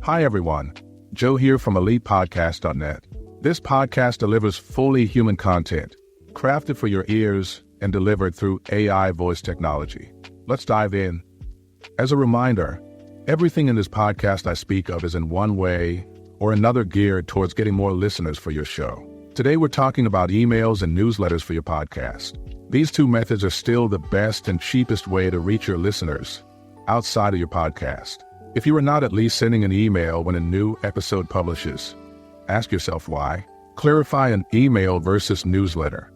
Hi everyone, Joe here from ElitePodcasts-dot-net. This podcast delivers fully human content, crafted for your ears and delivered through AI voice technology. Let's dive in. As a reminder, everything in this podcast I speak of is in one way or another geared towards getting more listeners for your show. Today we're talking about emails and newsletters for your podcast. These two methods are still the best and cheapest way to reach your listeners outside of your podcast. If you are not at least sending an email when a new episode publishes, ask yourself why. Clarify an email versus newsletter.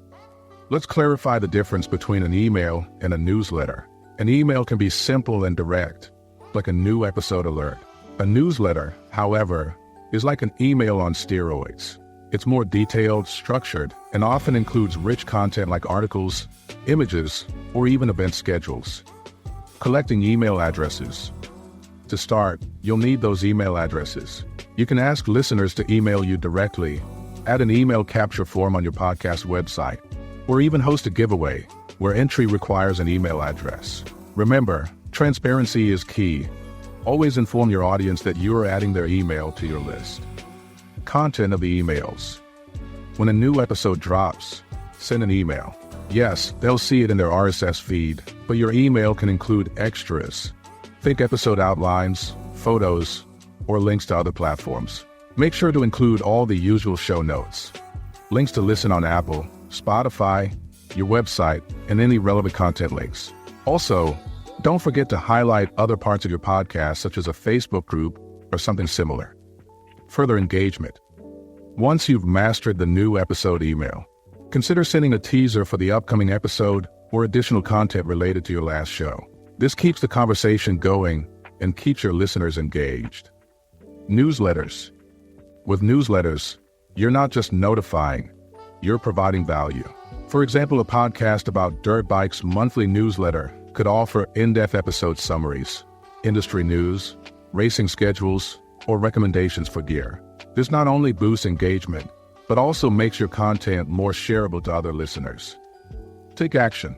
Let's clarify the difference between an email and a newsletter. An email can be simple and direct, like a new episode alert. A newsletter, however, is like an email on steroids. It's more detailed, structured, and often includes rich content like articles, images, or even event schedules. Collecting email addresses. To start, you'll need those email addresses. You can ask listeners to email you directly, add an email capture form on your podcast website, or even host a giveaway where entry requires an email address. Remember, transparency is key. Always inform your audience that you are adding their email to your list. Content of the emails. When a new episode drops, send an email. Yes, they'll see it in their RSS feed, but your email can include extras. Think episode outlines, photos, or links to other platforms. Make sure to include all the usual show notes, links to listen on Apple, Spotify, your website, and any relevant content links. Also, don't forget to highlight other parts of your podcast, such as a Facebook group or something similar. Further engagement. Once you've mastered the new episode email, consider sending a teaser for the upcoming episode or additional content related to your last show. This keeps the conversation going and keeps your listeners engaged. Newsletters. With newsletters, you're not just notifying, you're providing value. For example, a podcast about dirt bikes monthly newsletter could offer in-depth episode summaries, industry news, racing schedules, or recommendations for gear. This not only boosts engagement, but also makes your content more shareable to other listeners. Take action.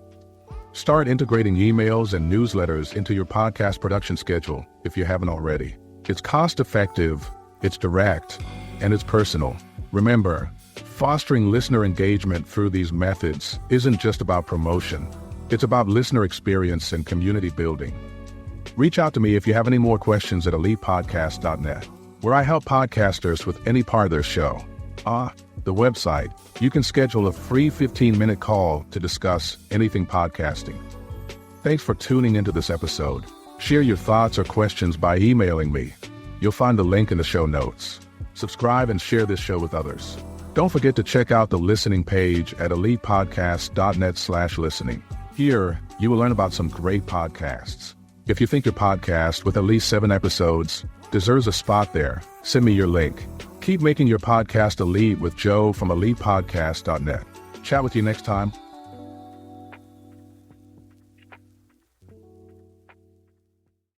Start integrating emails and newsletters into your podcast production schedule if you haven't already. It's cost-effective, it's direct, and it's personal. Remember, fostering listener engagement through these methods isn't just about promotion. It's about listener experience and community building. Reach out to me if you have any more questions at ElitePodcasts-dot-net, where I help podcasters with any part of their show. The website. You can schedule a free 15-minute call to discuss anything podcasting. Thanks for tuning into this episode. Share your thoughts or questions by emailing me. You'll find the link in the show notes. Subscribe and share this show with others. Don't forget to check out the listening page at ElitePodcasts-dot-net/listening. Here, you will learn about some great podcasts. If you think your podcast, with at least 7 episodes, deserves a spot there, send me your link. Keep making your podcast elite with Joe from ElitePodcasts.net. Chat with you next time.